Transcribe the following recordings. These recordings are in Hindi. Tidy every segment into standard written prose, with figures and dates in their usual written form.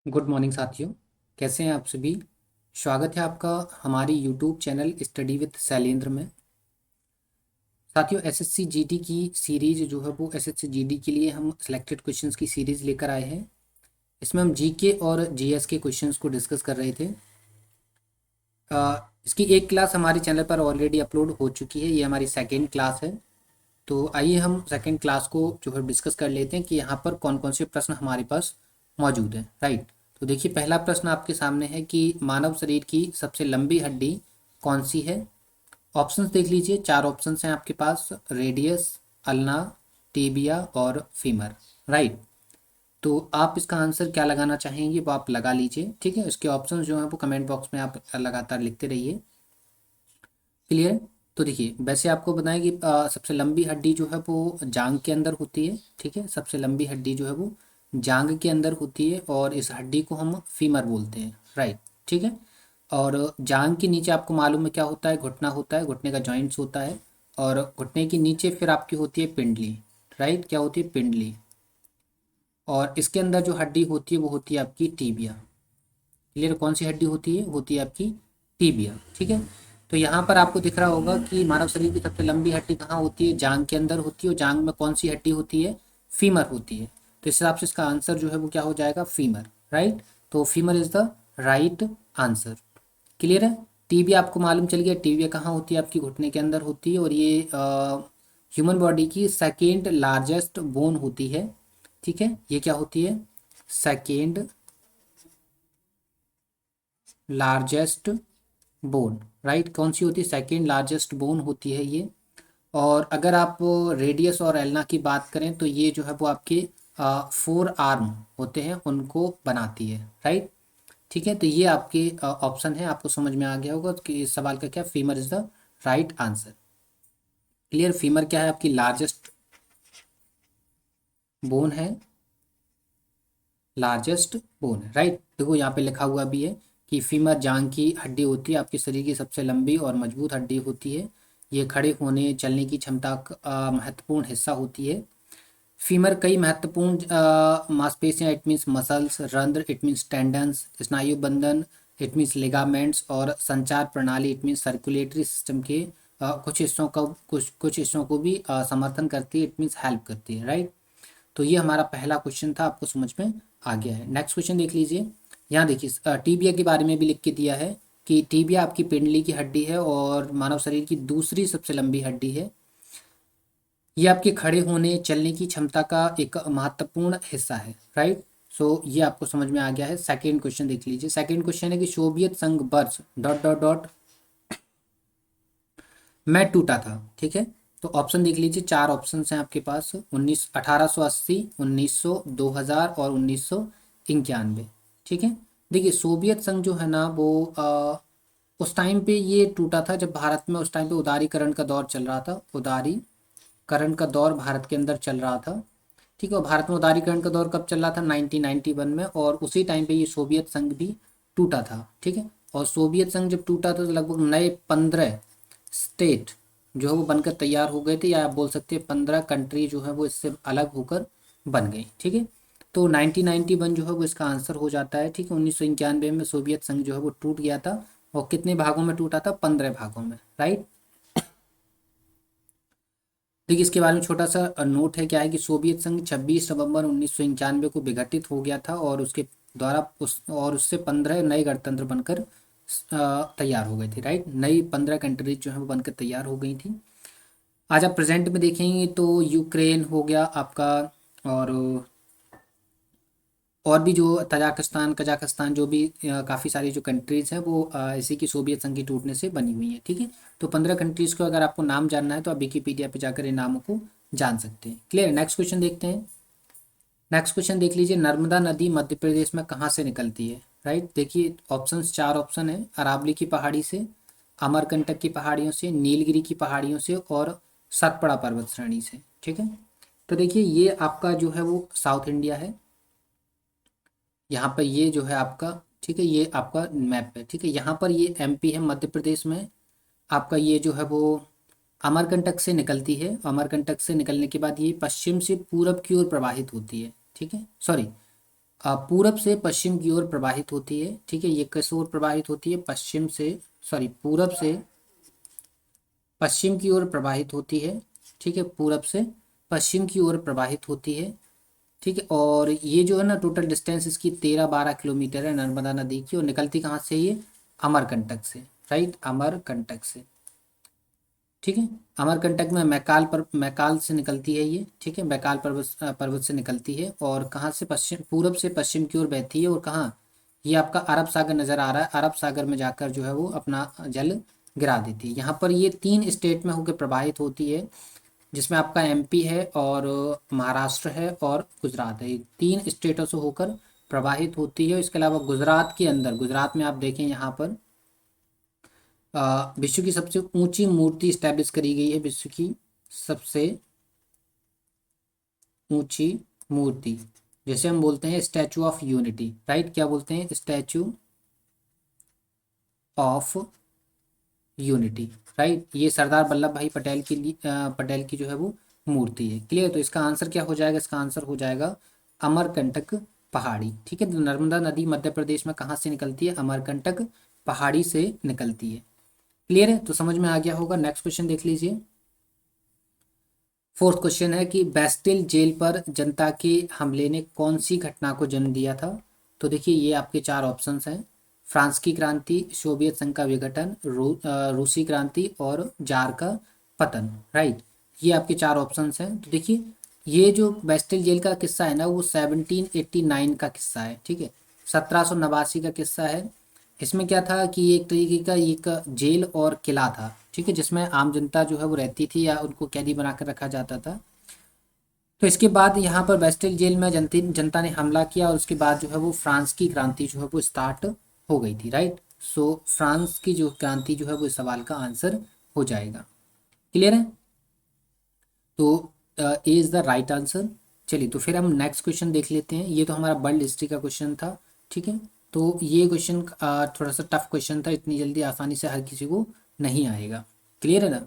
गुड मॉर्निंग साथियों। कैसे हैं आप सभी। स्वागत है आपका हमारी YouTube channel study with Shailendra में। साथियों, एसएससी जीडी की सीरीज जो है वो एसएससी जीडी के लिए हम सिलेक्टेड क्वेश्चंस की सीरीज लेकर आए हैं। इसमें हम जीके और जीएस के क्वेश्चंस को डिस्कस कर रहे थे। इसकी एक क्लास हमारे चैनल पर ऑलरेडी अपलोड हो चुकी है। ये हमारी सेकेंड क्लास है। तो आइए हम सेकेंड क्लास को जो है डिस्कस कर लेते हैं कि यहाँ पर कौन कौन से प्रश्न हमारे पास मौजूद हैं। राइट। तो देखिए, पहला प्रश्न आपके सामने है कि मानव शरीर की सबसे लंबी हड्डी कौन सी है। ऑप्शंस देख लीजिए, चार ऑप्शंस हैं आपके पास: रेडियस, अल्ना, टीबिया और फीमर। राइट। तो आप इसका आंसर क्या लगाना चाहेंगे वो आप लगा लीजिए। ठीक है, इसके ऑप्शंस जो हैं वो कमेंट बॉक्स में आप लगातार लिखते रहिए। क्लियर। तो देखिए, वैसे आपको बताएं कि सबसे लंबी हड्डी जो है वो जांग के अंदर होती है। ठीक है, सबसे लंबी हड्डी जो है वो जांग के अंदर होती है और इस हड्डी को हम फीमर बोलते हैं। राइट। ठीक है। और जांग के नीचे आपको मालूम है क्या होता है, घुटना होता है, घुटने का जॉइंट्स होता है। और घुटने के नीचे फिर आपकी होती है पिंडली। राइट, क्या होती है, पिंडली। और इसके अंदर जो हड्डी होती है वो होती है आपकी टीबिया। क्लियर। कौन सी हड्डी होती है आपकी टीबिया। ठीक है। तो यहाँ पर आपको दिख रहा होगा कि मानव शरीर की सबसे लंबी हड्डी कहाँ होती है, जांग के अंदर होती है। और जांग में कौन सी हड्डी होती है, फीमर होती है। तो इस हिसाब से इसका आंसर जो है वो क्या हो जाएगा, फीमर। राइट। तो femur is the right answer. Clear है। टीबिया आपको मालूम चल गया, टीबिया कहाँ होती है, आपकी घुटने के अंदर होती है। और ये ह्यूमन बॉडी की सेकेंड लार्जेस्ट बोन होती है। ठीक है, ये क्या होती है, सेकेंड लार्जेस्ट बोन। राइट, कौन सी होती है, सेकेंड लार्जेस्ट बोन होती है ये। और अगर आप रेडियस और एल्ना की बात करें तो ये जो है वो आपके फोर आर्म होते हैं उनको बनाती है। राइट। ठीक है, तो ये आपके ऑप्शन है। आपको समझ में आ गया होगा कि इस सवाल का क्या, femur is the right answer. Clear. Femur क्या है, आपकी लार्जेस्ट बोन है, लार्जेस्ट बोन है। राइट। देखो यहाँ पे लिखा हुआ भी है कि फीमर जांग की हड्डी होती है, आपके शरीर की सबसे लंबी और मजबूत हड्डी होती है। ये खड़े होने चलने की क्षमता का महत्वपूर्ण हिस्सा होती है। फीमर कई महत्वपूर्ण मांसपेशियां, इट मीन्स मसल्स, रंध्र इट मीन्स टेंडन्स, स्नायु बंधन इट मीन्स लिगामेंट्स, और संचार प्रणाली इट मीन्स सर्कुलेटरी सिस्टम के कुछ हिस्सों को भी समर्थन करती है, इट मीन्स हेल्प करती है। राइट। तो ये हमारा पहला क्वेश्चन था, आपको समझ में आ गया है। नेक्स्ट क्वेश्चन देख लीजिए। यहाँ देखिए, टीबिया के बारे में भी लिख के दिया है कि टीबिया आपकी पिंडली की हड्डी है और मानव शरीर की दूसरी सबसे लंबी हड्डी है। ये आपके खड़े होने चलने की क्षमता का एक महत्वपूर्ण हिस्सा है। राइट। सो ये आपको समझ में आ गया है। सेकेंड क्वेश्चन देख लीजिए। सेकेंड क्वेश्चन है कि सोवियत संघ वर्ष डॉट डॉट डॉट में टूटा था। ठीक है। तो ऑप्शन देख लीजिए, चार ऑप्शन हैं आपके पास: 1880, 1900, 2000 और 1991। ठीक है। देखिए, सोवियत संघ जो है ना वो उस टाइम पे ये टूटा था जब भारत में उस टाइम पे उदारीकरण का दौर चल रहा था। उदारीकरण का दौर भारत के अंदर चल रहा था। ठीक है। और भारत में उदारीकरण का दौर कब चल रहा था, 1991 में। और उसी टाइम पे ये सोवियत संघ भी टूटा था। ठीक है। और सोवियत संघ जब टूटा था तो लगभग नए 15 स्टेट जो है वो बनकर तैयार हो गए थे, या आप बोल सकते हैं 15 कंट्री जो है वो इससे अलग होकर बन गई। ठीक है। तो 1991 जो है वो इसका आंसर हो जाता है। ठीक है। 1991 में सोवियत संघ जो है वो टूट गया था। और कितने भागों में टूटा था, 15 भागों में। राइट। देखिए, इसके बारे में छोटा सा नोट है, क्या है कि सोवियत संघ 26 नवंबर 1991 को विघटित हो गया था और उसके द्वारा उससे 15 नए गणतंत्र बनकर तैयार हो गए थे। राइट। नई 15 कंट्रीज जो है वो बनकर तैयार हो गई थी। आज आप प्रेजेंट में देखेंगे तो यूक्रेन हो गया आपका, और और भी जो तजाकिस्तान, कजाकिस्तान, जो भी काफ़ी सारी जो कंट्रीज़ हैं वो इसी की सोवियत संघ की टूटने से बनी हुई हैं। ठीक है। तो 15 कंट्रीज़ को अगर आपको नाम जानना है तो आप विकीपीडिया पे जाकर इन नामों को जान सकते हैं। क्लियर। नेक्स्ट क्वेश्चन देखते हैं। नेक्स्ट क्वेश्चन देख लीजिए, नर्मदा नदी मध्य प्रदेश में कहाँ से निकलती है। राइट। देखिए, ऑप्शंस, चार ऑप्शन है: अरावली की पहाड़ी से, अमरकंटक की पहाड़ियों से, नीलगिरी की पहाड़ियों से और सतपुड़ा पर्वत श्रेणी से। ठीक है। तो देखिए, ये आपका जो है वो साउथ इंडिया है। यहाँ पर ये जो है आपका, ठीक है, ये आपका मैप है। ठीक है। यहाँ पर ये एमपी है, मध्य प्रदेश में। आपका ये जो है वो अमरकंटक से निकलती है। अमरकंटक से निकलने के बाद ये पश्चिम से पूरब की ओर प्रवाहित होती है। ठीक है, सॉरी, पूरब से पश्चिम की ओर प्रवाहित होती है। ठीक है, ये किस ओर प्रवाहित होती है? पश्चिम से, सॉरी, पूरब से पश्चिम की ओर प्रवाहित होती है। ठीक है, पूरब से पश्चिम की ओर प्रवाहित होती है। ठीक है, और ये जो है ना, टोटल डिस्टेंस इसकी 13-12 किलोमीटर है नर्मदा नदी की, और निकलती कहाँ से ये? अमरकंटक से, राइट, अमरकंटक से। ठीक है, अमरकंटक में मैकाल से निकलती है ये। ठीक है, मैकाल पर्वत से निकलती है, और कहाँ से? पश्चिम, पूरब से पश्चिम की ओर बहती है, और कहाँ? ये आपका अरब सागर नजर आ रहा है, अरब सागर में जाकर जो है वो अपना जल गिरा देती है। यहाँ पर ये 3 स्टेट में होकर प्रवाहित होती है, जिसमें आपका एमपी है, और महाराष्ट्र है, और गुजरात है। ये 3 स्टेटों से होकर प्रवाहित होती है। इसके अलावा गुजरात के अंदर, गुजरात में आप देखें यहाँ पर विश्व की सबसे ऊंची मूर्ति स्टैब्लिश करी गई है, विश्व की सबसे ऊंची मूर्ति, जैसे हम बोलते हैं स्टैचू ऑफ यूनिटी, राइट, क्या बोलते हैं? Statue of unity, right. ये सरदार वल्लभ भाई पटेल की पटेल की जो है वो मूर्ति है। क्लियर? तो इसका आंसर क्या हो जाएगा? इसका आंसर हो जाएगा अमरकंटक पहाड़ी। ठीक है, तो नर्मदा नदी मध्य प्रदेश में कहाँ से निकलती है? अमरकंटक पहाड़ी से निकलती है। क्लियर है? तो समझ में आ गया होगा। नेक्स्ट क्वेश्चन देख लीजिए। फोर्थ क्वेश्चन है कि बेस्टिल जेल पर जनता के हमले ने कौन सी घटना को जन्म दिया था? तो देखिए, ये आपके 4 ऑप्शंस हैं। फ्रांस की क्रांति, सोवियत संघ का विघटन, रूसी क्रांति, और जार का पतन, राइट। ये आपके 4 ऑप्शंस हैं। तो देखिए, ये जो बेस्टिल जेल का किस्सा है ना, वो 1789 का किस्सा है। ठीक है, 1789 का किस्सा है। इसमें क्या था कि ये एक तरीके का एक जेल और किला था। ठीक है, जिसमें आम जनता जो है वो रहती थी, या उनको कैदी बनाकर रखा जाता था। तो इसके बाद यहाँ पर बेस्टिल जेल में जनता ने हमला किया, और उसके बाद जो है वो फ्रांस की क्रांति जो है वो स्टार्ट हो गई थी, राइट। सो फ्रांस की जो क्रांति जो है वो इस सवाल का आंसर हो जाएगा। क्लियर है? तो A is the right answer. चलिए, तो फिर हम नेक्स्ट क्वेश्चन देख लेते हैं। ये तो हमारा वर्ल्ड हिस्ट्री का क्वेश्चन था। ठीक है, तो ये क्वेश्चन थोड़ा सा टफ क्वेश्चन था, इतनी जल्दी आसानी से हर किसी को नहीं आएगा। क्लियर है ना?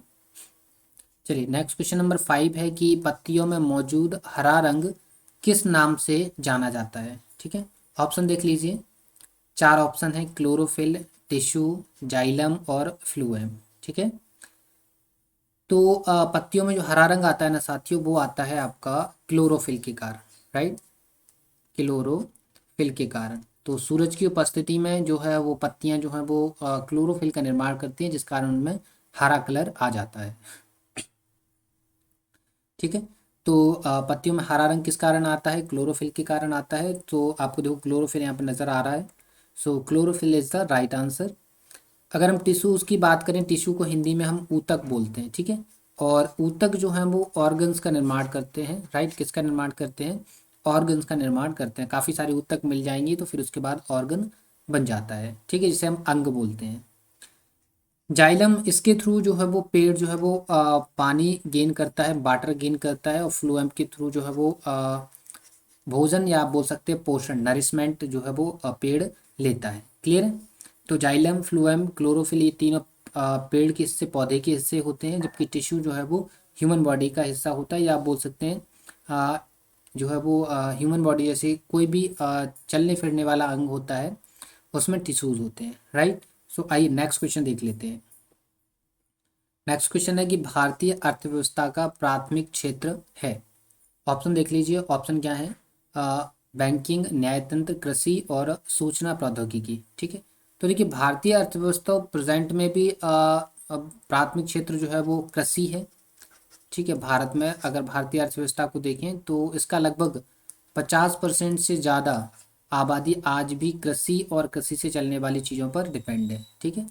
चलिए, नेक्स्ट क्वेश्चन नंबर 5 है कि पत्तियों में मौजूद हरा रंग किस नाम से जाना जाता है? ठीक है, ऑप्शन देख लीजिए। 4 ऑप्शन है, क्लोरोफिल, टिश्यू, जाइलम, और फ्लूएम। ठीक है, तो पत्तियों में जो हरा रंग आता है ना साथियों, वो आता है आपका क्लोरोफिल के कारण, राइट, क्लोरोफिल के कारण। तो सूरज की उपस्थिति में जो है वो पत्तियां जो हैं वो क्लोरोफिल का निर्माण करती हैं, जिस कारण उनमें हरा कलर आ जाता है। ठीक है, तो पत्तियों में हरा रंग किस कारण आता है? क्लोरोफिल के कारण आता है। तो आपको देखो, क्लोरोफिल यहाँ पर नज़र आ रहा है। So chlorophyll is the right answer. अगर हम टिश्यूज़ की बात करें, टिश्यू को हिंदी में हम ऊतक बोलते हैं। ठीक है, और ऊतक जो हैं वो ऑर्गन्स का निर्माण करते हैं, राइट। किसका निर्माण करते हैं? ऑर्गन्स का निर्माण करते हैं। काफ़ी सारे ऊतक मिल जाएंगे तो फिर उसके बाद ऑर्गन बन जाता है। ठीक है, जिसे हम अंग बोलते हैं। जाइलम, इसके थ्रू जो है वो पेड़ जो है वो पानी गेन करता है, वाटर गेन करता है, और फ्लोएम के थ्रू जो है वो भोजन, या आप बोल सकते हैं पोषण, नरिशमेंट जो है वो पेड़ लेता है। क्लियर है? तो जाइलम, फ्लोएम, क्लोरोफिल, ये तीनों पेड़ के हिस्से, पौधे के हिस्से होते हैं, जबकि टिश्यू जो है वो ह्यूमन बॉडी का हिस्सा होता है, या आप बोल सकते हैं अ, जो है वो ह्यूमन बॉडी जैसे कोई भी चलने फिरने वाला अंग होता है, उसमें टिश्यूज होते हैं, राइट। सो आइए नेक्स्ट क्वेश्चन देख लेते हैं। नेक्स्ट क्वेश्चन है कि भारतीय अर्थव्यवस्था का प्राथमिक क्षेत्र है। ऑप्शन देख लीजिए। ऑप्शन क्या है? बैंकिंग, न्यायतंत्र, कृषि, और सूचना प्रौद्योगिकी। ठीक है, तो देखिए, भारतीय अर्थव्यवस्था प्रेजेंट में भी प्राथमिक क्षेत्र जो है वो कृषि है। ठीक है, भारत में अगर भारतीय अर्थव्यवस्था को देखें तो इसका लगभग 50% से ज़्यादा आबादी आज भी कृषि और कृषि से चलने वाली चीज़ों पर डिपेंड है। ठीक है,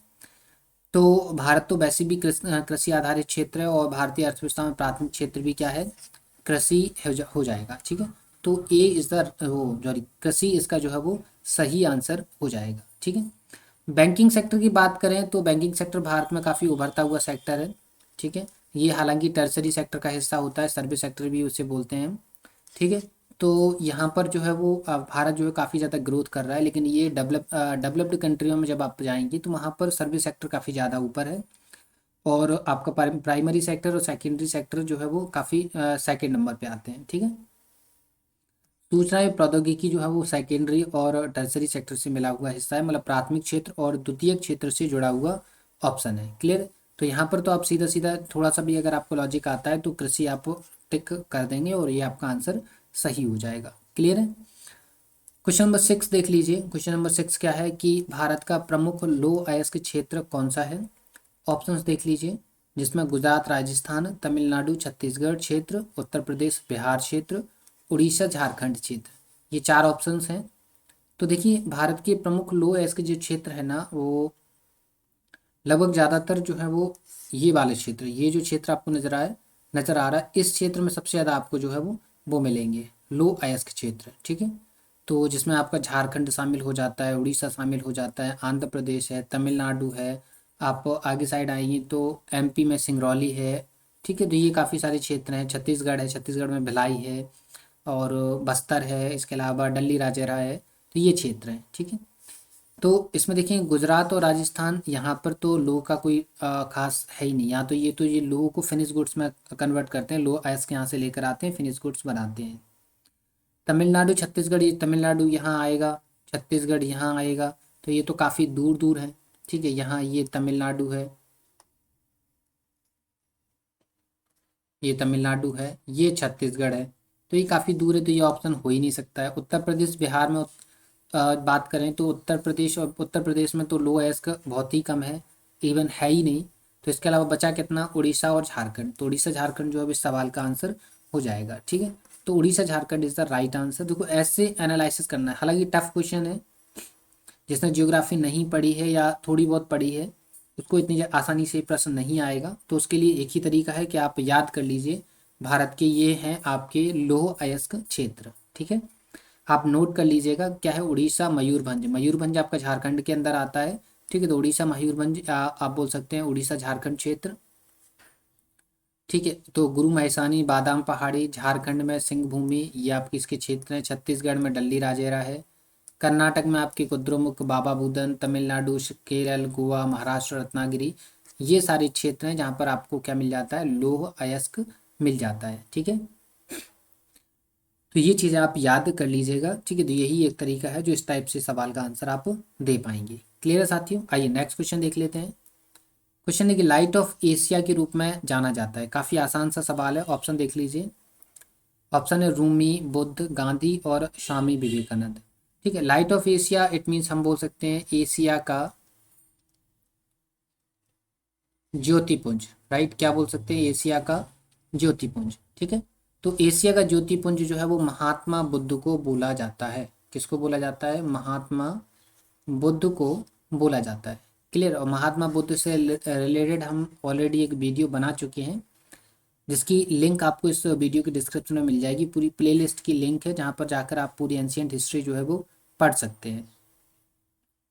तो भारत तो वैसे भी कृषि आधारित क्षेत्र है, और भारतीय अर्थव्यवस्था में प्राथमिक क्षेत्र भी क्या है? कृषि हो जाएगा। ठीक है, तो ए इज द वो सॉरी, कृषि इसका जो है वो सही आंसर हो जाएगा। ठीक है, बैंकिंग सेक्टर की बात करें तो बैंकिंग सेक्टर भारत में काफ़ी उभरता हुआ सेक्टर है। ठीक है, ये हालांकि टर्सरी सेक्टर का हिस्सा होता है, सर्विस सेक्टर भी उसे बोलते हैं हम। ठीक है, तो यहाँ पर जो है वो भारत जो है काफ़ी ज़्यादा ग्रोथ कर रहा है, लेकिन ये डेवलप्ड कंट्रियों में जब आप जाएंगे तो वहाँ पर सर्विस सेक्टर काफ़ी ज़्यादा ऊपर है, और आपका प्राइमरी सेक्टर और सेकेंडरी सेक्टर जो है वो काफ़ी सेकेंड नंबर पे आते हैं। ठीक है, सूचना एवं प्रौद्योगिकी जो है वो सेकेंडरी और टर्सरी सेक्टर से मिला हुआ हिस्सा है, मतलब प्राथमिक क्षेत्र और द्वितीयक क्षेत्र से जुड़ा हुआ ऑप्शन है। क्लियर। तो यहाँ पर तो आप सीधा सीधा थोड़ा सा भी अगर आपको लॉजिक आता है तो कृषि आप टिक कर देंगे और ये आपका आंसर सही हो जाएगा। क्लियर है। क्वेश्चन नंबर 6 देख लीजिए। क्वेश्चन नंबर 6 क्या है कि भारत का प्रमुख लो अयस्क क्षेत्र कौन सा है। ऑप्शंस देख लीजिए, जिसमें गुजरात, राजस्थान, तमिलनाडु, छत्तीसगढ़ क्षेत्र, उत्तर प्रदेश, बिहार क्षेत्र, उड़ीसा, झारखंड क्षेत्र, ये चार ऑप्शंस हैं। तो देखिए भारत के प्रमुख लो अयस्क जो क्षेत्र है ना, वो लगभग ज़्यादातर जो है वो ये वाले क्षेत्र, ये जो क्षेत्र आपको नजर आ रहा है, इस क्षेत्र में सबसे ज़्यादा आपको जो है वो मिलेंगे लो अयस्क क्षेत्र। ठीक है। तो जिसमें आपका झारखंड शामिल हो जाता है, उड़ीसा शामिल हो जाता है, आंध्र प्रदेश है, तमिलनाडु है, आप आगे साइड आएंगे तो एमपी में सिंगरौली है। ठीक है। तो ये काफ़ी सारे क्षेत्र हैं। छत्तीसगढ़ है, छत्तीसगढ़ में भिलाई है, और बस्तर है, इसके अलावा डल्ली राजेरा है। तो ये क्षेत्र हैं। ठीक है। तो इसमें देखिए गुजरात और राजस्थान, यहाँ पर तो लो का कोई खास है ही नहीं। यहाँ तो ये लो को फिनिश गुड्स में कन्वर्ट करते हैं, लो अयस्क यहाँ से लेकर आते हैं, फिनिश गुड्स बनाते हैं। तमिलनाडु, छत्तीसगढ़, ये तमिलनाडु यहाँ आएगा, छत्तीसगढ़ यहाँ आएगा, तो ये तो काफ़ी दूर दूर है। ठीक है। यहाँ ये तमिलनाडु है, ये तमिलनाडु है, ये छत्तीसगढ़ है, तो ये काफ़ी दूर है, तो ये ऑप्शन हो ही नहीं सकता है। उत्तर प्रदेश बिहार में बात करें तो उत्तर प्रदेश में तो लो अयस्क बहुत ही कम है, इवन है ही नहीं। तो इसके अलावा बचा कितना, उड़ीसा और झारखंड। तो उड़ीसा झारखंड जो है इस सवाल का आंसर हो जाएगा। ठीक है। तो Orissa Jharkhand is the right answer. देखो ऐसे एनालिसिस करना है, हालांकि टफ क्वेश्चन है, जिसने ज्योग्राफी नहीं पढ़ी है या थोड़ी बहुत पढ़ी है उसको इतनी आसानी से प्रश्न नहीं आएगा। तो उसके लिए एक ही तरीका है कि आप याद कर लीजिए, भारत के ये हैं आपके लौह अयस्क क्षेत्र। ठीक है। आप नोट कर लीजिएगा क्या है, उड़ीसा, मयूरभंज। मयूरभंज आपका झारखंड के अंदर आता है। ठीक है। तो उड़ीसा, मयूरभंज आप बोल सकते हैं उड़ीसा झारखंड क्षेत्र। ठीक है। तो गुरु महेशानी, बादाम पहाड़ी, झारखंड में सिंह भूमि, ये आपके इसके क्षेत्र हैं। छत्तीसगढ़ में डल्ली राजेरा है। कर्नाटक में आपके कुद्रेमुख, बाबा बुदन, तमिलनाडु, केरल, गोवा, महाराष्ट्र, रत्नागिरी, ये सारे क्षेत्र हैं जहाँ पर आपको क्या मिल जाता है, लौह अयस्क मिल जाता है। ठीक है। तो ये चीज़ें आप याद कर लीजिएगा। ठीक है। तो यही एक तरीका है जो इस टाइप से सवाल का आंसर आप दे पाएंगे। क्लियर है साथियों। आइए नेक्स्ट क्वेश्चन देख लेते हैं। क्वेश्चन है कि लाइट ऑफ एशिया के रूप में जाना जाता है। काफ़ी आसान सा सवाल है। ऑप्शन देख लीजिए। ऑप्शन है रूमी, बुद्ध, गांधी और स्वामी विवेकानंद। ठीक है। Light of Asia it means हम बोल सकते हैं एशिया का ज्योतिपुंज। राइट। क्या बोल सकते हैं, एशिया का ज्योतिपुंज। ठीक है। तो एशिया का ज्योतिपुंज जो है वो महात्मा बुद्ध को बोला जाता है। किसको बोला जाता है, महात्मा बुद्ध को बोला जाता है। क्लियर। और महात्मा बुद्ध से रिलेटेड हम ऑलरेडी एक वीडियो बना चुके हैं, जिसकी लिंक आपको इस वीडियो के डिस्क्रिप्शन में मिल जाएगी। पूरी प्लेलिस्ट की लिंक है जहाँ पर जाकर आप पूरी एंशियंट हिस्ट्री जो है वो पढ़ सकते हैं।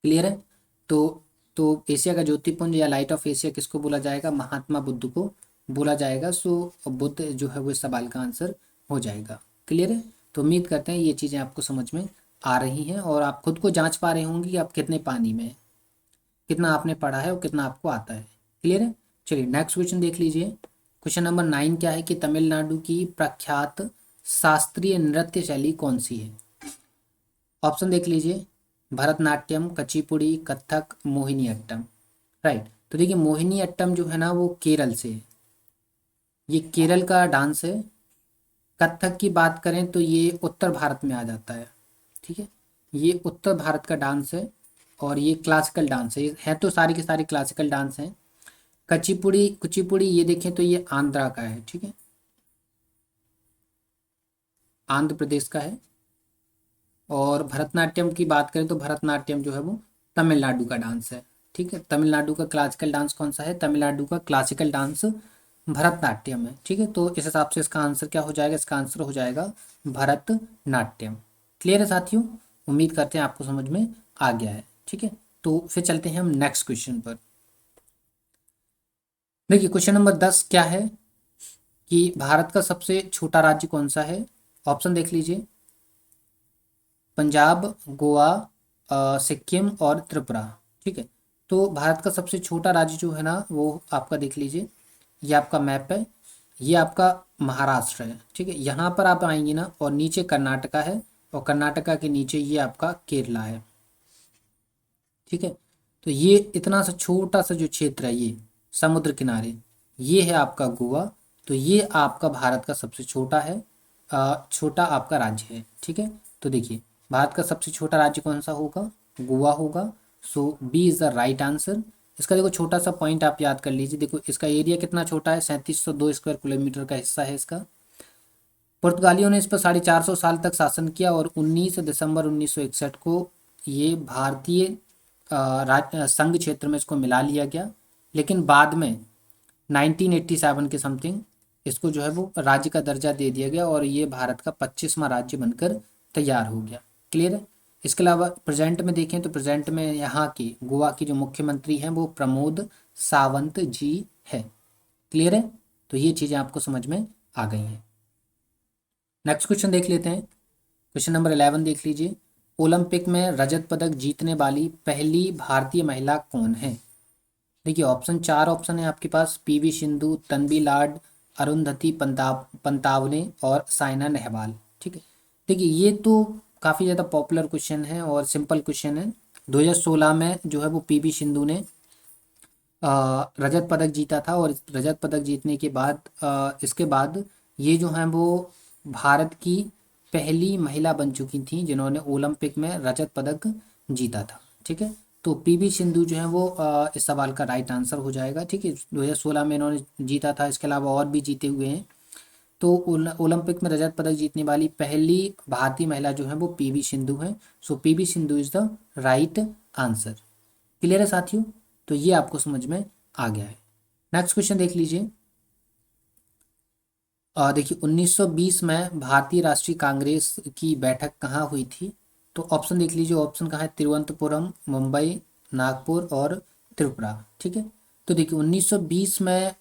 क्लियर है। तो तो एशिया का ज्योतिपुंज या लाइट ऑफ एशिया किसको बोला जाएगा, महात्मा बुद्ध को बोला जाएगा। सो बुद्ध जो है वो इस सवाल का आंसर हो जाएगा। क्लियर है। तो उम्मीद करते हैं ये चीज़ें आपको समझ में आ रही हैं और आप खुद को जांच पा रहे होंगे कि आप कितने पानी में हैं, कितना आपने पढ़ा है और कितना आपको आता है। क्लियर है। चलिए नेक्स्ट क्वेश्चन देख लीजिए। क्वेश्चन नंबर 9 क्या है कि तमिलनाडु की प्रख्यात शास्त्रीय नृत्य शैली कौन सी है। ऑप्शन देख लीजिए, भरतनाट्यम, कुचिपुड़ी, कथक, मोहिनीअट्टम। राइट। तो देखिए मोहिनीअट्टम जो है ना वो केरल से है, ये केरल का डांस है। कथक की बात करें तो ये उत्तर भारत में आ जाता है। ठीक है। ये उत्तर भारत का डांस है और ये क्लासिकल डांस है। ये है तो सारे के सारे क्लासिकल डांस हैं। कुचिपुड़ी कुचिपुड़ी ये देखें तो ये आंध्रा का है। ठीक है। आंध्र प्रदेश का है। और भरतनाट्यम की बात करें तो भरतनाट्यम जो है वो तमिलनाडु का डांस है। ठीक है। तमिलनाडु का क्लासिकल डांस कौन सा है, तमिलनाडु का क्लासिकल डांस भरतनाट्यम है। ठीक है। तो इस हिसाब से इसका आंसर क्या हो जाएगा, इसका आंसर हो जाएगा भरतनाट्यम। क्लियर है साथियों। उम्मीद करते हैं आपको समझ में आ गया है। ठीक है। तो फिर चलते हैं हम नेक्स्ट क्वेश्चन पर। देखिए क्वेश्चन नंबर 10 क्या है कि भारत का सबसे छोटा राज्य कौन सा है। ऑप्शन देख लीजिए, पंजाब, गोवा, सिक्किम और त्रिपुरा। ठीक है। तो भारत का सबसे छोटा राज्य जो है ना वो आपका देख लीजिए, ये आपका मैप है। ये आपका महाराष्ट्र है, ठीक है। यहाँ पर आप आएंगे ना और नीचे कर्नाटका है और कर्नाटका के नीचे ये आपका केरला है, ठीक है। तो ये इतना सा छोटा सा जो क्षेत्र है ये समुद्र किनारे, ये है आपका गोवा। तो ये आपका भारत का सबसे छोटा है, छोटा आपका राज्य है, ठीक है। तो देखिए भारत का सबसे छोटा राज्य कौन सा होगा, गोवा होगा। So B is the right answer. इसका देखो छोटा सा पॉइंट आप याद कर लीजिए, देखो इसका एरिया कितना छोटा है, 3702 स्क्वायर किलोमीटर का हिस्सा है इसका। पुर्तगालियों ने इस पर 450 साल तक शासन किया और 19 दिसंबर 1961 को ये भारतीय संघ क्षेत्र में इसको मिला लिया गया। लेकिन बाद में 1987 के समथिंग इसको जो है वो राज्य का दर्जा दे दिया गया और ये भारत का 25वां राज्य बनकर तैयार हो गया। क्लियर है। इसके अलावा प्रेजेंट में देखें तो प्रेजेंट में यहाँ की गोवा की जो मुख्यमंत्री हैं वो प्रमोद सावंत जी है। क्लियर है। तो ये चीज़ें आपको समझ में आ गई हैं। नेक्स्ट क्वेश्चन देख लेते हैं। क्वेश्चन नंबर 11 देख लीजिए। ओलंपिक में रजत पदक जीतने वाली पहली भारतीय महिला कौन है। देखिए ऑप्शन, चार ऑप्शन है आपके पास, पीवी सिंधु, तन्वी लाड, अरुंधति पंतावने और साइना नेहवाल, ठीक है। देखिए ये तो काफ़ी ज़्यादा पॉपुलर क्वेश्चन है और सिंपल क्वेश्चन है। 2016 में जो है वो पीवी सिंधु ने रजत पदक जीता था और रजत पदक जीतने के बाद इसके बाद ये जो हैं वो भारत की पहली महिला बन चुकी थी जिन्होंने ओलंपिक में रजत पदक जीता था, ठीक है। तो पीवी सिंधु जो है वो इस सवाल का राइट आंसर हो जाएगा, ठीक है। 2016 में इन्होंने जीता था, इसके अलावा और भी जीते हुए हैं। तो ओलंपिक में रजत पदक जीतने वाली पहली भारतीय महिला जो है वो पीवी सिंधु है। So PV Sindhu is the right answer. Clear है साथियों। तो ये आपको समझ में आ गया है। नेक्स्ट क्वेश्चन देख लीजिए। देखिए 1920 में भारतीय राष्ट्रीय कांग्रेस की बैठक कहाँ हुई थी। तो ऑप्शन देख लीजिए, ऑप्शन कहाँ है, तिरुवनंतपुरम, मुंबई, नागपुर और त्रिपुरा, ठीक है। तो देखिए 1920 में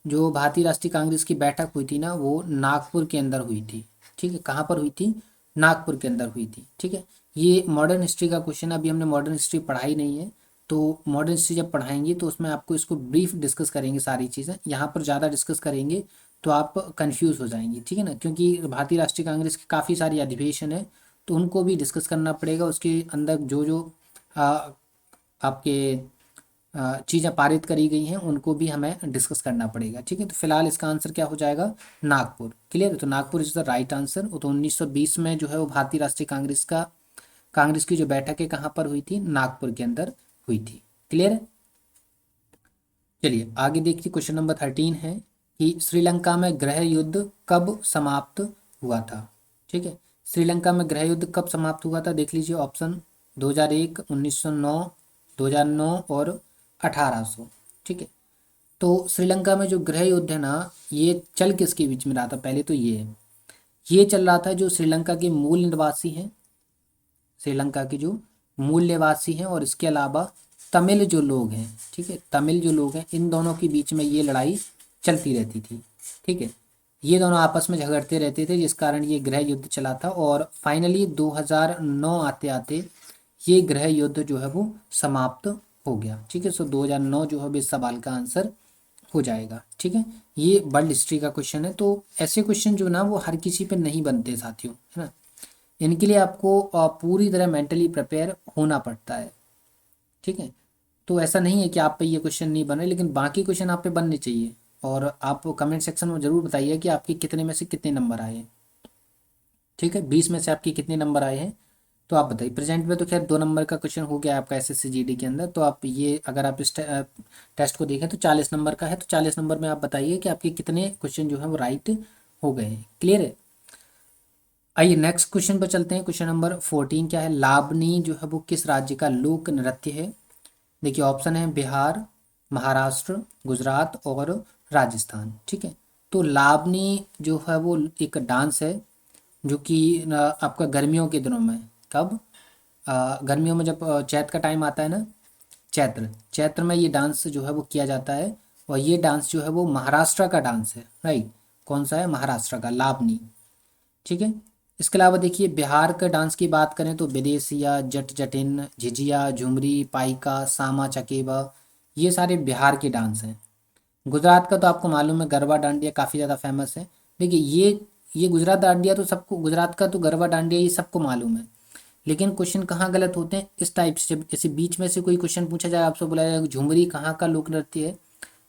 जो भारतीय राष्ट्रीय कांग्रेस की बैठक हुई थी ना वो नागपुर के अंदर हुई थी, ठीक है। कहाँ पर हुई थी, नागपुर के अंदर हुई थी, ठीक है। ये मॉडर्न हिस्ट्री का क्वेश्चन है, अभी हमने मॉडर्न हिस्ट्री पढ़ाई नहीं है। तो मॉडर्न हिस्ट्री जब पढ़ाएंगे तो उसमें आपको इसको ब्रीफ डिस्कस करेंगे, सारी चीज़ें यहाँ पर ज़्यादा डिस्कस करेंगे तो आप कंफ्यूज हो जाएंगे, ठीक है ना। क्योंकि भारतीय राष्ट्रीय कांग्रेस की काफ़ी सारी अधिवेशन है तो उनको भी डिस्कस करना पड़ेगा, उसके अंदर जो जो आ, आपके चीज़ें पारित करी गई हैं उनको भी हमें डिस्कस करना पड़ेगा, ठीक है। तो फिलहाल इसका आंसर क्या हो जाएगा, नागपुर। क्लियर है। तो Nagpur is the right answer. तो 1920 में जो है वो भारतीय राष्ट्रीय कांग्रेस की जो बैठक है कहाँ पर हुई थी, नागपुर के अंदर हुई थी। क्लियर है। चलिए आगे देखिए, क्वेश्चन नंबर 13 है कि श्रीलंका में गृह युद्ध कब समाप्त हुआ था, ठीक है। श्रीलंका में गृह युद्ध कब समाप्त हुआ था, देख लीजिए ऑप्शन 2001, 1909, 2009 और 1800, ठीक है। तो श्रीलंका में जो गृह युद्ध है ना ये चल किसके बीच में रहा था, पहले तो ये चल रहा था जो श्रीलंका के मूल निवासी हैं, श्रीलंका के जो मूल निवासी हैं और इसके अलावा तमिल जो लोग हैं, ठीक है, तमिल जो लोग हैं इन दोनों के बीच में ये लड़ाई चलती रहती थी, ठीक है। ये दोनों आपस में झगड़ते रहते थे जिस कारण ये गृह युद्ध चला था और फाइनली 2009 आते आते ये गृह युद्ध जो है वो समाप्त हो गया, ठीक है। सो 2009 जो है इस सवाल का आंसर हो जाएगा, ठीक है। ये वर्ल्ड हिस्ट्री का क्वेश्चन है। तो ऐसे क्वेश्चन जो ना वो हर किसी पे नहीं बनते साथियों, है ना। इनके लिए आपको पूरी तरह मेंटली प्रिपेयर होना पड़ता है, ठीक है। तो ऐसा नहीं है कि आप पे ये क्वेश्चन नहीं बने, लेकिन बाकी क्वेश्चन आप पे बनने चाहिए। और आप कमेंट सेक्शन में ज़रूर बताइए कि आपके कितने में से कितने नंबर आए हैं, ठीक है। 20 में से आपके कितने नंबर आए हैं तो आप बताइए। प्रेजेंट में तो खैर 2 नंबर का क्वेश्चन हो गया आपका एसएससी जीडी के अंदर। तो आप ये अगर आप इस टेस्ट को देखें तो 40 नंबर का है। तो 40 नंबर में आप बताइए कि आपके कितने क्वेश्चन जो है वो राइट हो गए हैं। क्लियर है। आइए नेक्स्ट क्वेश्चन पर चलते हैं। क्वेश्चन नंबर 14 क्या है, लावनी जो है वो किस राज्य का लोक नृत्य है। देखिए ऑप्शन है बिहार, महाराष्ट्र, गुजरात और राजस्थान, ठीक है। तो लावनी जो है वो एक डांस है जो कि आपका गर्मियों के दिनों में, कब, गर्मियों में जब चैत्र का टाइम आता है ना, चैत्र चैत्र में ये डांस जो है वो किया जाता है। और ये डांस जो है वो महाराष्ट्र का डांस है, राइट। कौन सा है, महाराष्ट्र का लावनी, ठीक है। इसके अलावा देखिए बिहार का डांस की बात करें तो विदेशिया, जट जटिन, झिझिया, झुमरी, पाइका, सामा चकेबा, ये सारे बिहार के डांस हैं। गुजरात का तो आपको मालूम है, गरबा डांडिया काफ़ी ज़्यादा फेमस है। देखिए ये गुजरात डांडिया तो सबको, गुजरात का तो गरबा डांडिया ये सबको मालूम है। लेकिन क्वेश्चन कहाँ गलत होते हैं इस टाइप से, जब ऐसे बीच में से कोई क्वेश्चन पूछा जाए, आपसे बोला जाए झुमरी कहाँ का लोक नृत्य है,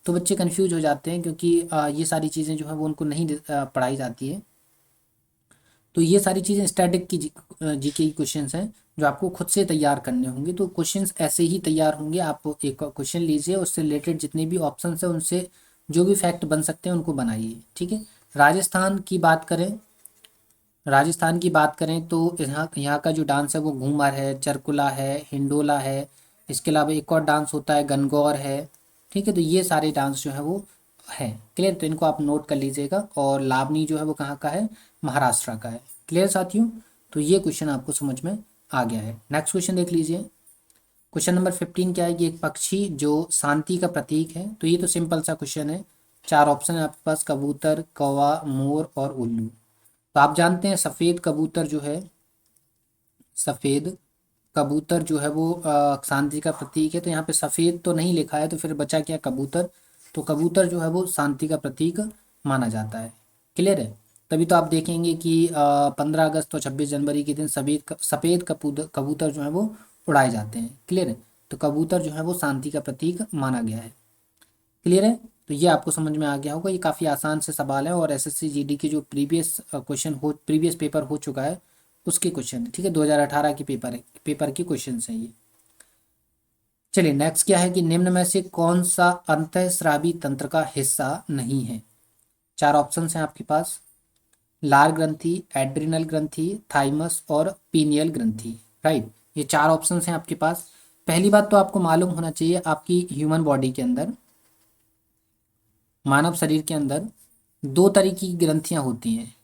तो बच्चे कंफ्यूज हो जाते हैं, क्योंकि ये सारी चीज़ें जो है वो उनको नहीं पढ़ाई जाती है। तो ये सारी चीज़ें स्टैटिक की जीके की क्वेश्चंस हैं, जो आपको खुद से तैयार करने होंगे। तो क्वेश्चंस ऐसे ही तैयार होंगे, आप एक क्वेश्चन लीजिए, उससे रिलेटेड जितने भी ऑप्शन है उनसे जो भी फैक्ट बन सकते हैं उनको बनाइए, ठीक है। राजस्थान की बात करें, राजस्थान की बात करें तो यहाँ का जो डांस है वो घूमर है, चरकुला है, हिंडोला है। इसके अलावा एक और डांस होता है गनगौर है, ठीक है। तो ये सारे डांस जो है वो है। क्लियर, तो इनको आप नोट कर लीजिएगा। और लावनी जो है वो कहाँ का है, महाराष्ट्र का है। क्लियर साथियों, तो ये क्वेश्चन आपको समझ में आ गया है। नेक्स्ट क्वेश्चन देख लीजिए। क्वेश्चन नंबर 15 क्या है कि एक पक्षी जो शांति का प्रतीक है। तो ये तो सिंपल सा क्वेश्चन है, 4 ऑप्शन है आपके पास, कबूतर, कौवा, मोर और उल्लू। तो आप जानते हैं सफ़ेद कबूतर जो है, सफ़ेद कबूतर जो है वो शांति का प्रतीक है। तो यहाँ पे सफ़ेद तो नहीं लिखा है, तो फिर बचा क्या, कबूतर। तो कबूतर जो है वो शांति का प्रतीक माना जाता है। क्लियर है, तभी तो आप देखेंगे कि 15 अगस्त और 26 जनवरी के दिन सफ़ेद सफ़ेद कबूतर जो है वो उड़ाए जाते हैं। क्लियर है, तो कबूतर जो है वो शांति का प्रतीक माना गया है। क्लियर है, तो ये आपको समझ में आ गया होगा। ये काफ़ी आसान से सवाल है, और एसएससी जीडी के जो प्रीवियस पेपर हो चुका है उसके क्वेश्चन, ठीक है, 2018 के पेपर के क्वेश्चन है ये। चलिए नेक्स्ट क्या है कि निम्न में से कौन सा अंतःस्रावी तंत्र का हिस्सा नहीं है। 4 ऑप्शन हैं आपके पास, लार ग्रंथि, एड्रिनल ग्रंथि, थाइमस और पीनियल ग्रंथि। राइट, ये 4 ऑप्शन हैं आपके पास। पहली बात तो आपको मालूम होना चाहिए, आपकी ह्यूमन बॉडी के अंदर, मानव शरीर के अंदर 2 तरह की ग्रंथियां होती हैं।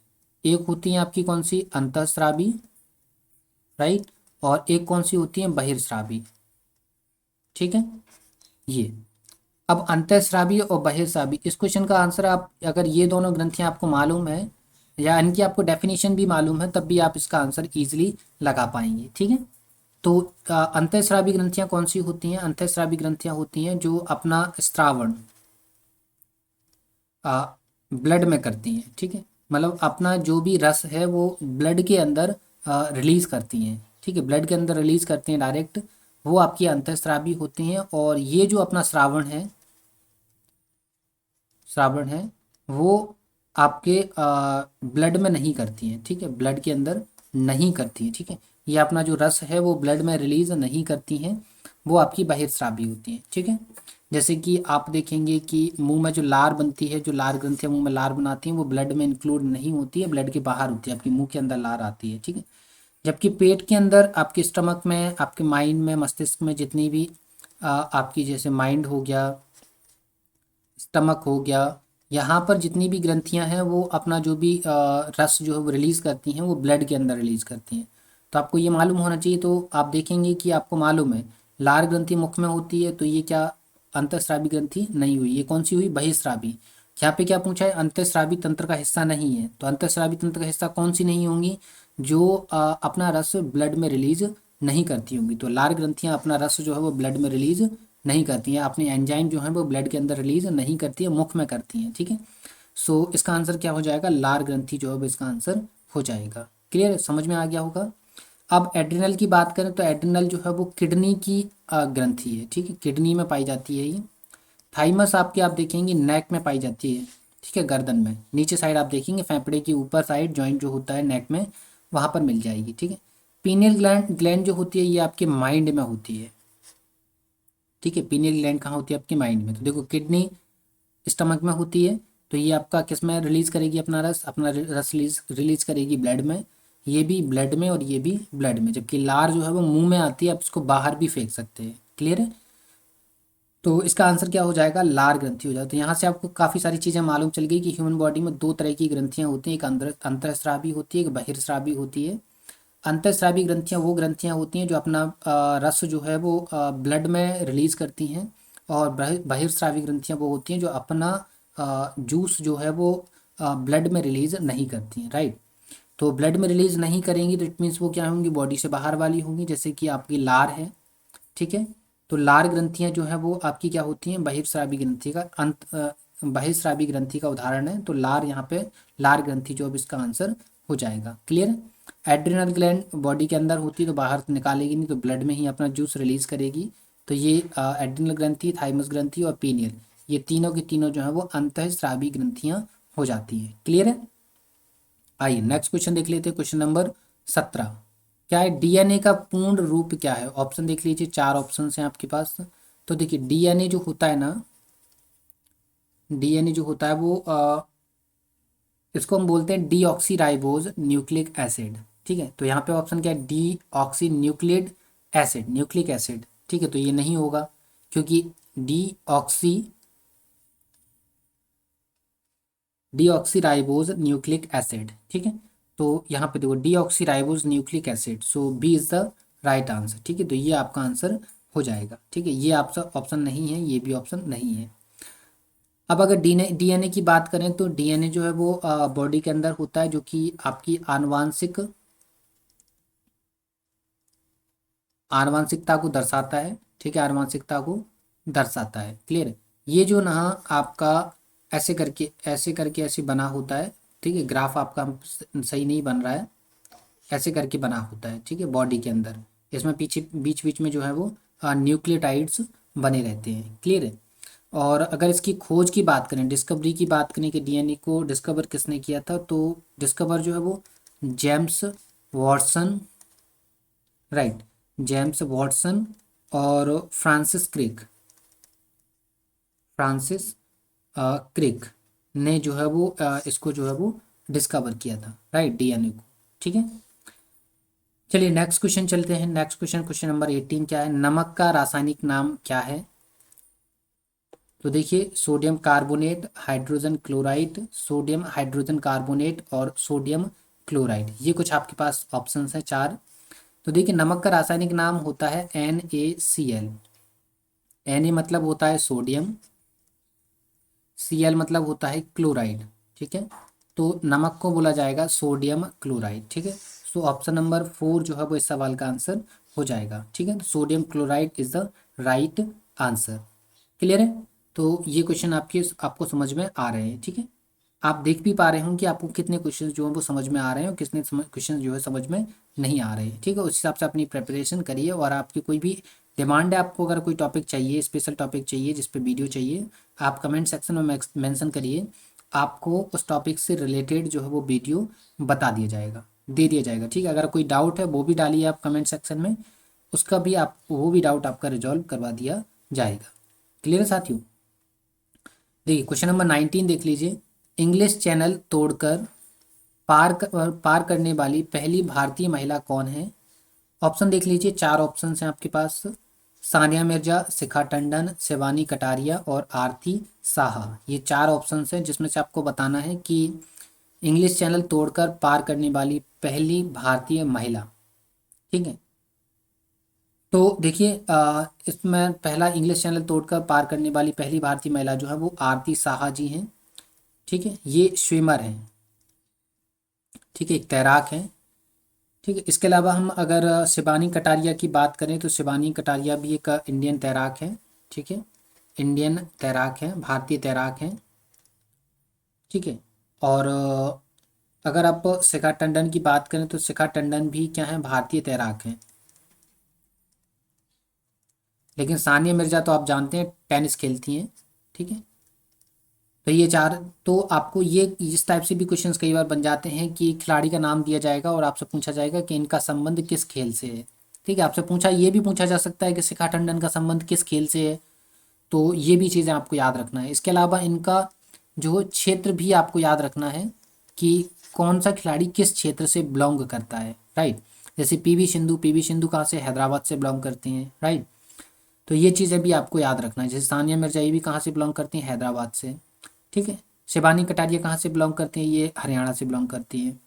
एक होती हैं आपकी कौन सी, अंतःस्रावी, राइट, और एक कौन सी होती है, बहिर्स्रावी। ठीक है, ये अब अंतःस्रावी और बहिर्स्रावी, इस क्वेश्चन का आंसर आप, अगर ये दोनों ग्रंथियां आपको मालूम है या इनकी आपको डेफिनेशन भी मालूम है, तब भी आप इसका आंसर इजीली लगा पाएंगे। ठीक है, तो अंतःस्रावी ग्रंथियां कौन सी होती हैं, अंतःस्रावी ग्रंथियां होती हैं जो अपना स्त्रावण ब्लड में करती हैं। ठीक है, मतलब अपना जो भी रस है वो ब्लड के अंदर रिलीज करती हैं। ठीक है, ब्लड के अंदर रिलीज करती हैं डायरेक्ट, वो आपकी अंतःस्रावी होती हैं। और ये जो अपना श्रावण है वो आपके ब्लड में नहीं करती हैं। ठीक है, ब्लड के अंदर नहीं करती हैं। ठीक है, ये अपना जो रस है वो ब्लड में रिलीज नहीं करती हैं, वो आपकी बहिर्स्रावी होती हैं। ठीक है, जैसे कि आप देखेंगे कि मुंह में जो लार बनती है, जो लार ग्रंथियां मुंह में लार बनाती हैं, वो ब्लड में इंक्लूड नहीं होती है, ब्लड के बाहर होती है, आपके मुंह के अंदर लार आती है। ठीक है, जबकि पेट के अंदर, आपके स्टमक में, आपके माइंड में, मस्तिष्क में जितनी भी आपकी, जैसे माइंड हो गया, स्टमक हो गया, यहाँ पर जितनी भी ग्रंथियां हैं वो अपना जो भी रस जो है वो रिलीज़ करती हैं, वो ब्लड के अंदर रिलीज़ करती हैं। तो आपको ये मालूम होना चाहिए। तो आप देखेंगे कि आपको मालूम है लार ग्रंथि मुख में होती है, तो ये क्या, अंतःस्रावी ग्रंथि नहीं हुई, ये कौन सी हुई, बहिस्रावी। यहाँ पे क्या पूछा है, अंतःस्रावी तंत्र का हिस्सा नहीं है, तो अंतःस्रावी तंत्र का हिस्सा कौन सी नहीं होंगी, जो अपना रस ब्लड में रिलीज नहीं करती होंगी। तो लार ग्रंथियाँ अपना रस जो है वो ब्लड में रिलीज नहीं करती हैं, अपने एंजाइम जो है वो ब्लड के अंदर रिलीज नहीं करती है, मुख में करती हैं। ठीक है, सो इसका आंसर क्या हो जाएगा, लार ग्रंथि जो है वो इसका आंसर हो जाएगा। क्लियर, समझ में आ गया होगा। अब एड्रिनल की बात करें तो एड्रिनल जो है वो किडनी की ग्रंथि है। ठीक है, किडनी में पाई जाती है ये। थाइमस आपके, आप देखेंगे नेक में पाई जाती है। ठीक है, गर्दन में नीचे साइड आप देखेंगे, फेफड़े की ऊपर साइड जॉइंट जो होता है नेक में, वहाँ पर मिल जाएगी। ठीक है, पीनियल ग्लैंड जो होती है ये आपके माइंड में होती है। ठीक है, पीनियल ग्लैंड कहाँ होती है, आपके माइंड में। तो देखो, किडनी स्टमक में होती है, तो ये आपका किस में रिलीज करेगी अपना रस, अपना रस रिलीज करेगी ब्लड में, ये भी ब्लड में और ये भी ब्लड में। जबकि लार जो है वो मुंह में आती है, आप इसको बाहर भी फेंक सकते हैं। क्लियर है, तो इसका आंसर क्या हो जाएगा, लार ग्रंथि हो जाएगा। तो यहाँ से आपको काफ़ी सारी चीज़ें मालूम चल गई कि ह्यूमन बॉडी में 2 तरह की ग्रंथियाँ होती हैं, एक अंतःस्रावी होती है, एक बहिर्स्रावी होती है। अंतःस्रावी ग्रंथियाँ वो ग्रंथियाँ होती हैं जो अपना रस जो है वो ब्लड में रिलीज करती हैं। और बहिर्स्रावी ग्रंथियाँ वो होती हैं जो अपना जूस जो है वो ब्लड में रिलीज नहीं करती हैं। राइट, तो ब्लड में रिलीज नहीं करेंगी तो इट मीन्स वो क्या होंगी, बॉडी से बाहर वाली होंगी, जैसे कि आपकी लार है। ठीक है, तो लार ग्रंथियां जो है वो आपकी क्या होती हैं, बहिर्स्रावी ग्रंथि का बहिर्स्रावी ग्रंथि का उदाहरण है। तो लार यहाँ पे लार ग्रंथि जो अब इसका आंसर हो जाएगा। क्लियर। एड्रिनल ग्लैंड बॉडी के अंदर होती है तो बाहर निकालेगी नहीं, तो ब्लड में ही अपना जूस रिलीज करेगी। तो ये एड्रिनल ग्रंथि, थाइमस ग्रंथि और पीनियल, ये तीनों की तीनों जो है वो अंतःस्रावी ग्रंथियां हो जाती हैं। क्लियर है। आइए नेक्स्ट क्वेश्चन देख लेते हैं, क्वेश्चन नंबर 17। क्या है, डीएनए का पूर्ण रूप क्या है? ऑप्शन देख लीजिए, चार ऑप्शन हैं आपके पास। तो देखिए डीएनए जो होता है ना, डीएनए जो होता है वो इसको हम बोलते हैं डीऑक्सीराइबोज न्यूक्लिक एसिड। ठीक है, तो यहाँ पे ऑप्शन क्या है, deoxy nucleic acid, nucleic acid. ठीक है, तो ये नहीं होगा क्योंकि डीऑक्सी डीऑक्सीराइबोज न्यूक्लिक एसिड। ठीक है, तो यहाँ पे देखो deoxyribose nucleic acid, so B is the right answer. ठीक है, तो ये आपका आंसर हो जाएगा। ठीक है, ये आपका ऑप्शन नहीं है, ये भी ऑप्शन नहीं है। अब अगर डीएनए की बात करें तो डीएनए जो है वो बॉडी के अंदर होता है, जो कि आपकी आनुवांशिक आनुवांशिकता को दर्शाता है। ठीक है, आनुवांशिकता को दर्शाता है। क्लियर। ये जो ना आपका ऐसे करके ऐसे बना होता है। ठीक है, ग्राफ आपका सही नहीं बन रहा है, ऐसे करके बना होता है। ठीक है, बॉडी के अंदर इसमें पीछे बीच बीच में जो है वो न्यूक्लियोटाइड्स बने रहते हैं। क्लियर है। और अगर इसकी खोज की बात करें, डिस्कवरी की बात करें कि डीएनए को डिस्कवर किसने किया था, तो डिस्कवर जो है वो James Watson, right, James Watson और फ्रांसिस क्रिक ने जो है वो इसको जो है वो डिस्कवर किया था, राइट, डीएनए को। ठीक है, चलिए नेक्स्ट क्वेश्चन चलते हैं। नेक्स्ट क्वेश्चन, क्वेश्चन नंबर 18 क्या है, नमक का रासायनिक नाम क्या है? तो देखिए sodium carbonate, hydrogen chloride, sodium hydrogen carbonate और सोडियम क्लोराइड, ये कुछ आपके पास ऑप्शंस हैं चार। तो देखिए नमक का रासायनिक नाम होता है NaCl। Na मतलब होता है सोडियम, Cl मतलब होता है क्लोराइड। ठीक है, तो नमक को बोला जाएगा सोडियम क्लोराइड। ठीक है, सो ऑप्शन नंबर 4 जो है वो इस सवाल का आंसर हो जाएगा। ठीक है, sodium chloride is the right answer. Clear है। तो ये क्वेश्चन आपको समझ में आ रहे हैं। ठीक है, आप देख भी पा रहे हों कि आपको कितने क्वेश्चन जो है वो समझ में आ रहे हैं और कितने क्वेश्चन जो है समझ में नहीं आ रहे हैं। ठीक है, उस हिसाब से अपनी प्रिपरेशन करिए। और आपकी कोई भी डिमांड है, आपको अगर कोई टॉपिक चाहिए, स्पेशल टॉपिक चाहिए, जिस पे वीडियो चाहिए, आप कमेंट सेक्शन में मेंशन करिए, आपको उस टॉपिक से रिलेटेड जो है वो वीडियो बता दिया जाएगा, दे दिया जाएगा। ठीक है, अगर कोई डाउट है वो भी डालिए आप कमेंट सेक्शन में, उसका भी आप वो भी डाउट आपका रिजॉल्व करवा दिया जाएगा। क्लियर है साथियों। देखिए क्वेश्चन नंबर 19 देख लीजिए, इंग्लिश चैनल तोड़कर पार करने वाली पहली भारतीय महिला कौन है? ऑप्शन देख लीजिए, चार ऑप्शन हैं आपके पास, सानिया मिर्जा, शिखा टंडन, शिवानी कटारिया और आरती साहा। ये चार ऑप्शन हैं जिसमें से आपको बताना है कि इंग्लिश चैनल तोड़कर पार करने वाली पहली भारतीय महिला। ठीक है, तो देखिए इसमें पहला इंग्लिश चैनल तोड़कर पार करने वाली पहली भारतीय महिला जो है वो आरती साहा जी हैं। ठीक है, ये स्विमर हैं। ठीक है, एक तैराक हैं। ठीक है, इसके अलावा हम अगर शिवानी कटारिया की बात करें तो शिवानी कटारिया भी एक इंडियन तैराक है। ठीक है, इंडियन तैराक है, भारतीय तैराक हैं। ठीक है, और अगर आप शिखा टंडन की बात करें तो शिखा टंडन भी क्या है, भारतीय तैराक हैं। लेकिन सानिया मिर्जा तो आप जानते हैं टेनिस खेलती हैं। ठीक है, तो ये चार, तो आपको ये इस टाइप से भी क्वेश्चंस कई बार बन जाते हैं कि खिलाड़ी का नाम दिया जाएगा और आपसे पूछा जाएगा कि इनका संबंध किस खेल से है। ठीक है, आपसे ये भी पूछा जा सकता है कि शिखा टंडन का संबंध किस खेल से है। तो ये भी चीज़ें आपको याद रखना है। इसके अलावा इनका जो क्षेत्र भी आपको याद रखना है कि कौन सा खिलाड़ी किस क्षेत्र से बिलोंग करता है, राइट। जैसे पीवी सिंधु कहाँ से, हैदराबाद से बिलोंग करती हैं, राइट। तो ये चीज़ें भी आपको याद रखना है। जैसे सानिया मिर्जा ये भी कहाँ से बिलोंग करती हैं, हैदराबाद से। ठीक है, शिवानी कटारिया कहाँ से बिलोंग करती हैं, ये हरियाणा से बिलोंग करती हैं।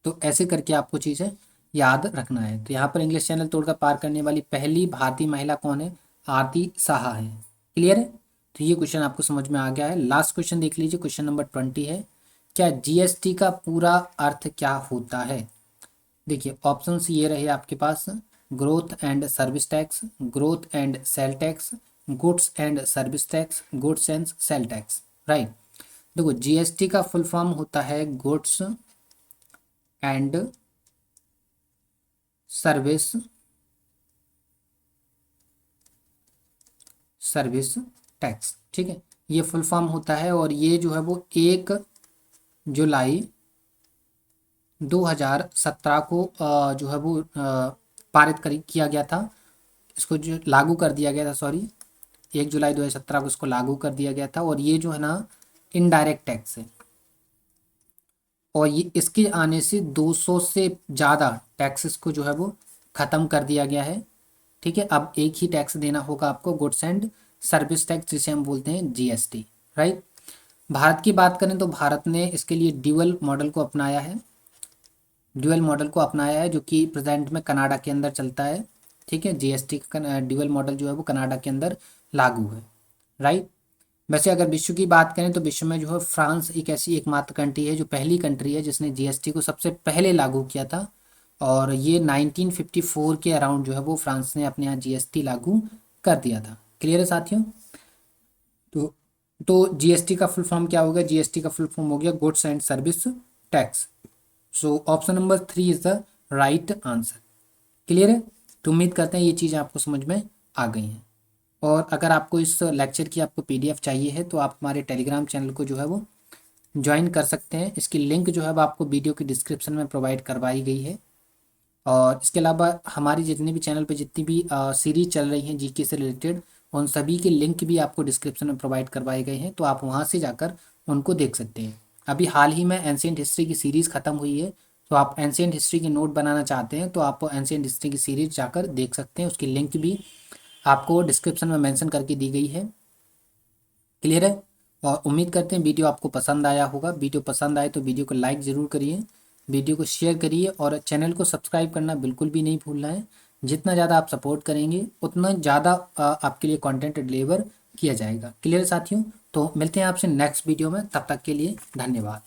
तो ऐसे करके आपको चीज़ें याद रखना है। तो यहाँ पर इंग्लिश चैनल तोड़कर पार करने वाली पहली भारतीय महिला कौन है, आरती साहा है। क्लियर है। तो ये क्वेश्चन आपको समझ में आ गया है। लास्ट क्वेश्चन देख लीजिए, क्वेश्चन नंबर 20 है, क्या जीएसटी का पूरा अर्थ क्या होता है? देखिए ऑप्शंस ये रहे आपके पास, growth and service tax, growth and sale tax, goods and service tax, goods and sale tax, right. देखो जीएसटी का फुल फॉर्म होता है goods and service service tax, ठीक है, ये फुल फॉर्म होता है। और ये जो है वो 1 जुलाई 2017 को जो है वो पारित किया गया था, इसको जो लागू कर दिया गया था, सॉरी 1 जुलाई 2017 को इसको लागू कर दिया गया था। और ये जो है ना इनडायरेक्ट टैक्स है, और ये इसके आने से 200 से ज़्यादा टैक्सेस को जो है वो ख़त्म कर दिया गया है, ठीक है। अब एक ही टैक्स देना होगा आपको, गुड्स एंड सर्विस टैक्स, जिसे हम बोलते हैं जीएसटी, राइट। भारत की बात करें तो भारत ने इसके लिए ड्यूअल मॉडल को अपनाया है, ड्यूअल मॉडल को अपनाया है, जो कि प्रेजेंट में कनाडा के अंदर चलता है, ठीक है। जीएसटी का ड्यूअल मॉडल जो है वो कनाडा के अंदर लागू है, राइट। वैसे अगर विश्व की बात करें तो विश्व में जो है फ्रांस एक ऐसी एकमात्र कंट्री है, जो पहली कंट्री है जिसने जीएसटी को सबसे पहले लागू किया था। और ये 1954 के अराउंड जो है वो फ्रांस ने अपने यहाँ जीएसटी लागू कर दिया था। क्लियर है साथियों? तो जीएसटी का फुल फॉर्म क्या होगा? जीएसटी का फुल फॉर्म हो गया goods and service tax. So option number 3 is the right answer. Clear है? तो उम्मीद करते हैं ये चीज़ें आपको समझ में आ गई हैं। और अगर आपको इस लेक्चर की आपको पीडीएफ चाहिए है तो आप हमारे टेलीग्राम चैनल को जो है वो ज्वाइन कर सकते हैं। इसकी लिंक जो है वो आपको वीडियो की डिस्क्रिप्शन में प्रोवाइड करवाई गई है। और इसके अलावा हमारी जितने भी चैनल पे जितनी भी सीरीज चल रही हैं जीके से रिलेटेड, उन सभी के लिंक भी आपको डिस्क्रिप्शन में प्रोवाइड करवाए गए हैं, तो आप वहाँ से जाकर उनको देख सकते हैं। अभी हाल ही में एंशिएंट हिस्ट्री की सीरीज़ ख़त्म हुई है, तो आप एंशिएंट हिस्ट्री की नोट बनाना चाहते हैं तो आप एंशिएंट हिस्ट्री की सीरीज जाकर देख सकते हैं। उसकी लिंक भी आपको डिस्क्रिप्शन में मेंशन करके दी गई है। क्लियर है? और उम्मीद करते हैं वीडियो आपको पसंद आया होगा। वीडियो पसंद आए तो वीडियो को लाइक ज़रूर करिए, वीडियो को शेयर करिए और चैनल को सब्सक्राइब करना बिल्कुल भी नहीं भूलना है। जितना ज़्यादा आप सपोर्ट करेंगे उतना ज़्यादा आपके लिए कंटेंट डिलीवर किया जाएगा। क्लियर साथियों? तो मिलते हैं आपसे नेक्स्ट वीडियो में, तब तक के लिए धन्यवाद।